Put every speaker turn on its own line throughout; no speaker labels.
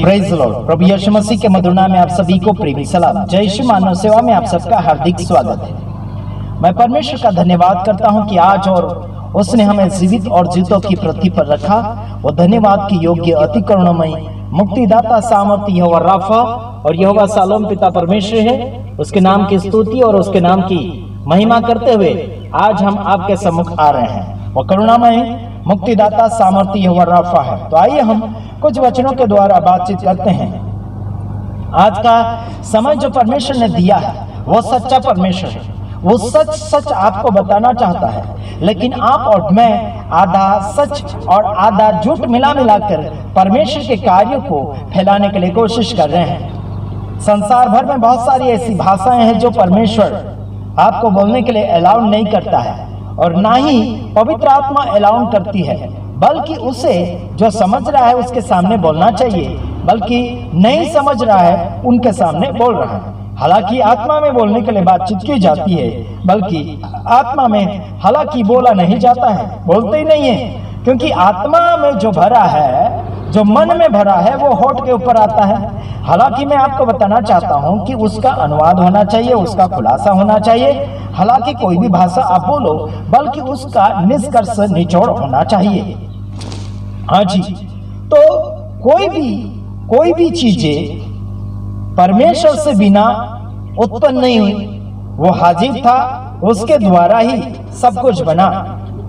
Praise the lord. प्रभु यीशु मसीह के मधुर नाम में आप सभी को प्रेमी सलाम। जय यीशु मानव सेवा में आप सबका हार्दिक स्वागत है। मैं परमेश्वर का धन्यवाद करता हूं कि आज और उसने हमें जीवित और जीतों की पृथ्वी पर रखा। वो धन्यवाद की योग्य, अति करुणामय, मुक्तिदाता, सामर्थ्य यहोवा राफा और यहोवा शालोम पिता परमेश्वर है। उसके नाम की स्तुति और उसके नाम की महिमा करते हुए आज हम आपके सम्मुख आ रहे हैं। वो करुणामय, मुक्तिदाता, सामर्थ्य यहोवा राफा है। तो आइए हम कुछ वचनों के द्वारा बातचीत करते हैं। आज का समय जो परमेश्वर ने दिया है वो सच्चा परमेश्वर है। वो सच सच आपको बताना चाहता है, लेकिन आप और मैं आधा सच और आधा झूठ मिला मिलाकर परमेश्वर के कार्यों को फैलाने के लिए कोशिश कर रहे हैं। संसार भर में बहुत सारी ऐसी भाषाएं हैं जो परमेश्वर आपको बोलने के लिए अलाउ नहीं करता है, और ना ही पवित्र आत्मा अलाउ करती है, बल्कि उसे जो समझ रहा है उसके सामने बोलना चाहिए, बल्कि नहीं समझ रहा है उनके सामने बोल रहा है। हालांकि आत्मा में बोलने के लिए बातचीत की जाती है, बल्कि आत्मा में हालांकि बोला नहीं जाता है, बोलते ही नहीं है, क्योंकि आत्मा में जो भरा है, जो मन में भरा है, वो होठ के ऊपर आता है। हालांकि मैं आपको बताना चाहता हूं कि उसका अनुवाद होना चाहिए, उसका खुलासा होना चाहिए। हालांकि कोई भी भाषा आप बोलो, बल्कि उसका निष्कर्ष, निचोड़ होना चाहिए। हाँ जी, तो कोई भी चीजें परमेश्वर से बिना उत्पन्न नहीं हुई। वो हाजिर था, उसके द्वारा ही सब कुछ बना।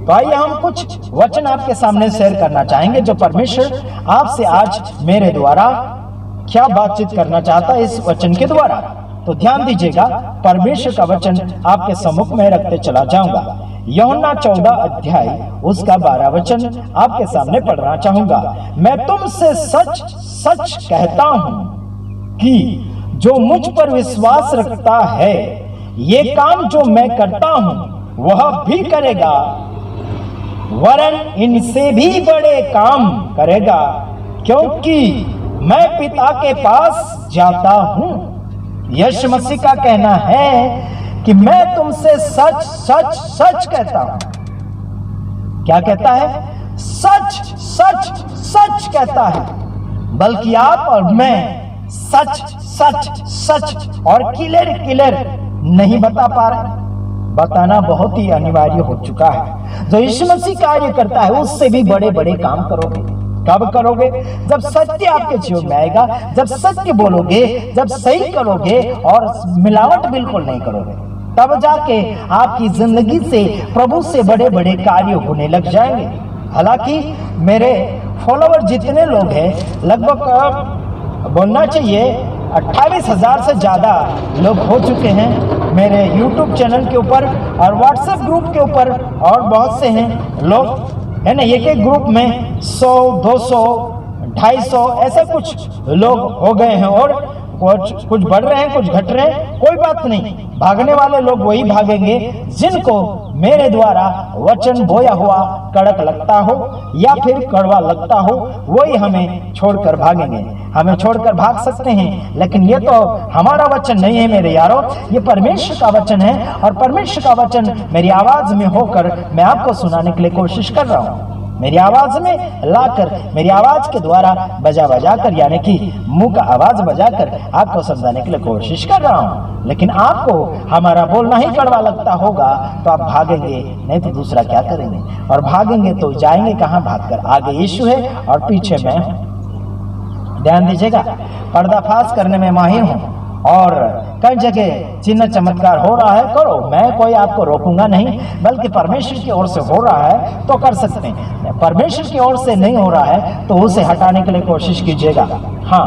तो आइए हम कुछ वचन आपके सामने शेयर करना चाहेंगे जो परमेश्वर आपसे आज मेरे द्वारा क्या बातचीत करना चाहता है इस वचन के द्वारा। तो ध्यान दीजिएगा, परमेश्वर का वचन आपके सम्मुख में रखते चला जाऊंगा। यूहन्ना 14 अध्याय उसका 12 वचन आपके सामने पढ़ना चाहूंगा। मैं तुमसे सच सच कहता हूं कि जो मुझ पर विश्वास रखता है, ये काम जो मैं करता हूं वह भी करेगा, वरन इनसे भी बड़े काम करेगा, क्योंकि मैं पिता के पास जाता हूं। यीशु मसीह का कहना है कि मैं तुमसे सच सच सच कहता हूं। क्या कहता है? सच सच सच कहता है। बल्कि आप और मैं सच सच सच और क्लियर नहीं बता पा रहे। बताना बहुत ही अनिवार्य हो चुका है। जो यीशु मसीह कार्य करता है उससे भी बड़े बड़े काम करोगे। कब करोगे? जब सत्य आपके जीवन में आएगा, जब सत्य बोलोगे, जब सही करोगे और मिलावट बिल्कुल नहीं करोगे, तब जाके आपकी जिंदगी से प्रभु से बड़े बड़े कार्य होने लग जाएंगे। हालांकि मेरे फॉलोवर जितने लोग हैं, लगभग बोलना चाहिए 28,000 से ज्यादा लोग हो चुके हैं मेरे YouTube चैनल के ऊपर और WhatsApp ग्रुप के ऊपर, और बहुत से हैं लोग, है ना। एक ग्रुप में 100, 200, 250 ऐसा कुछ लोग हो गए हैं, और कुछ बढ़ रहे हैं, कुछ घट रहे हैं। कोई बात नहीं, भागने वाले लोग वही भागेंगे जिनको मेरे द्वारा वचन बोया हुआ कड़क लगता हो या फिर कड़वा लगता हो, वही हमें छोड़कर भागेंगे। हमें छोड़कर भाग सकते हैं, लेकिन ये तो हमारा वचन नहीं है मेरे यारों, ये परमेश्वर का वचन है। और परमेश्वर का वचन मेरी आवाज में होकर मैं आपको सुनाने के लिए कोशिश कर रहा हूँ। मेरी आवाज में लाकर, मेरी आवाज के द्वारा बजा कर, यानी कि मुंह का आवाज बजाकर आपको समझाने के लिए कोशिश कर रहा हूँ। लेकिन आपको हमारा बोलना ही कड़वा लगता होगा तो आप भागेंगे, नहीं तो दूसरा क्या करेंगे। और भागेंगे तो जाएंगे कहाँ? भागकर। आगे यीशु है और पीछे मैं हूँ। ध्यान दीजिएगा, पर्दाफाश करने में माहिर हूँ, और कई जगह चिन्ह चमत्कार हो रहा है, करो, मैं कोई आपको रोकूंगा नहीं, बल्कि परमेश्वर की ओर से हो रहा है तो कर सकते हैं। परमेश्वर की ओर से नहीं हो रहा है तो उसे हटाने के लिए कोशिश कीजिएगा। हाँ,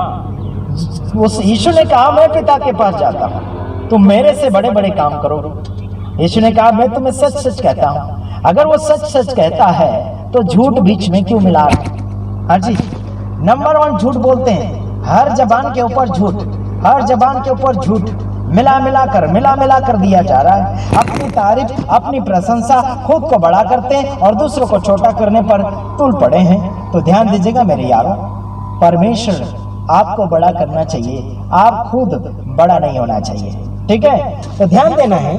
उस यीशु ने कहा मैं पिता के पास जाता हूँ, तुम मेरे से बड़े बड़े काम करोगे। यीशु ने कहा मैं तुम्हें सच सच कहता हूँ। अगर वो सच सच कहता है तो झूठ बीच में क्यों मिला? हाँ जी, नंबर 1 झूठ बोलते हैं। हर जबान के ऊपर झूठ, हर जबान के ऊपर झूठ मिला मिला कर दिया जा रहा है। अपनी तारीफ, अपनी प्रशंसा खुद को बड़ा करते हैं और दूसरों को छोटा करने पर तुल पड़े हैं। तो ध्यान दीजिएगा मेरे यारों, परमेश्वर आपको बड़ा करना चाहिए, आप खुद बड़ा नहीं होना चाहिए। ठीक है, तो ध्यान देना है।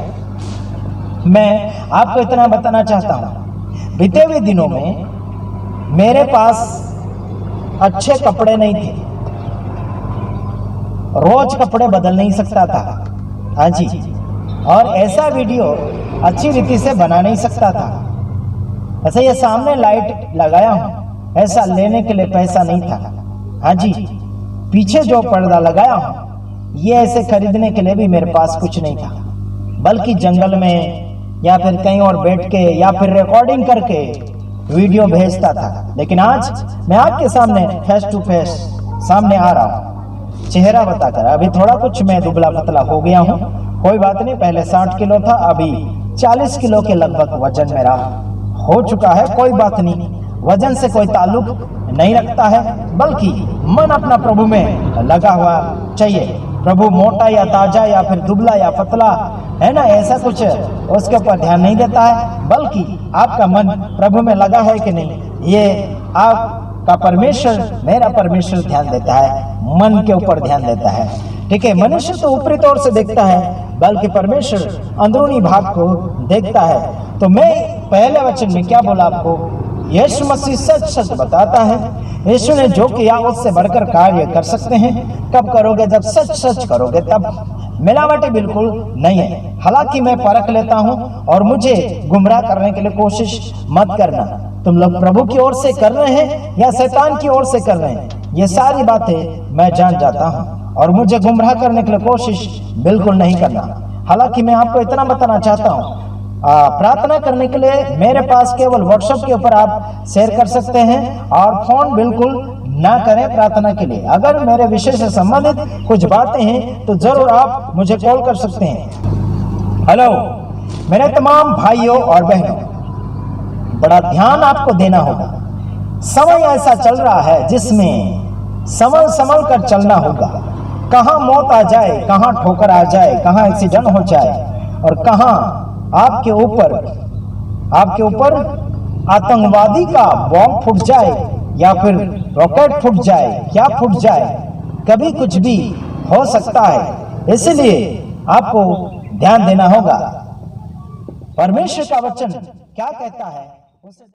मैं आपको इतना बताना चाहता हूं, बीते हुए दिनों में मेरे पास अच्छे कपड़े नहीं थे, रोज कपड़े बदल नहीं सकता था। हाँ जी, और ऐसा वीडियो अच्छी रीति से बना नहीं सकता था। ऐसे ये सामने लाइट लगाया हूँ, ऐसा लेने के लिए पैसा नहीं था। हाँ जी, पीछे जो पर्दा लगाया हूँ ये ऐसे खरीदने के लिए भी मेरे पास कुछ नहीं था, बल्कि जंगल में या फिर कहीं और बैठ के या फिर रिकॉर्डिंग करके वीडियो भेजता था। लेकिन आज मैं आपके सामने फेस टू फेस सामने आ रहा हूँ, चेहरा बताकर। अभी थोड़ा कुछ मैं दुबला पतला हो गया हूँ, कोई बात नहीं। पहले 60 किलो था, अभी 40 किलो के लगभग वजन मेरा हो चुका है। कोई बात नहीं, वजन से कोई ताल्लुक नहीं रखता है, बल्कि मन अपना प्रभु में लगा हुआ चाहिए। प्रभु मोटा या ताजा या फिर दुबला या पतला है ना, ऐसा कुछ उसके ऊपर ध्यान नहीं देता है, बल्कि आपका मन प्रभु में लगा है कि नहीं, ये आपका परमेश्वर, मेरा परमेश्वर ध्यान देता है, मन के ऊपर ध्यान देता है। ठीक है, मनुष्य तो ऊपरी तौर से देखता है, बल्कि परमेश्वर अंदरूनी भाग को देखता है। तो मैं पहले वचन में क्या बोला आपको, यीशु मसीह सच सच बताता है। यीशु ने जो किया उससे बढ़कर कार्य कर सकते हैं। कब करोगे? जब सच सच करोगे, तब मिलावटी बिल्कुल नहीं है। हालांकि मैं परख लेता हूं और मुझे गुमराह करने के लिए कोशिश मत करना। तुम लोग प्रभु की ओर से कर रहे हैं या शैतान की ओर से कर रहे हैं, ये सारी बातें मैं जान जाता हूं, और मुझे गुमराह करने के लिए कोशिश बिल्कुल नहीं करना। हालांकि मैं आपको इतना बताना चाहता हूं, प्रार्थना करने के लिए मेरे पास केवल व्हाट्सएप के ऊपर आप शेयर कर सकते हैं, और फोन बिल्कुल ना करें प्रार्थना के लिए। अगर मेरे विषय से संबंधित कुछ बातें हैं तो जरूर आप मुझे कॉल कर सकते हैं। हेलो मेरे तमाम भाइयों और बहनों, बड़ा ध्यान आपको देना होगा। समय ऐसा चल रहा है जिसमें संभल कर चलना होगा। कहाँ मौत आ जाए, कहाँ ठोकर आ जाए, कहाँ एक्सीडेंट हो जाए, और कहाँ आपके ऊपर आतंकवादी का बॉम्ब फूट जाए या फिर रॉकेट फूट जाए, क्या फूट जाए, कभी कुछ भी हो सकता है। इसलिए आपको ध्यान देना होगा। परमेश्वर का वचन क्या कहता है उसे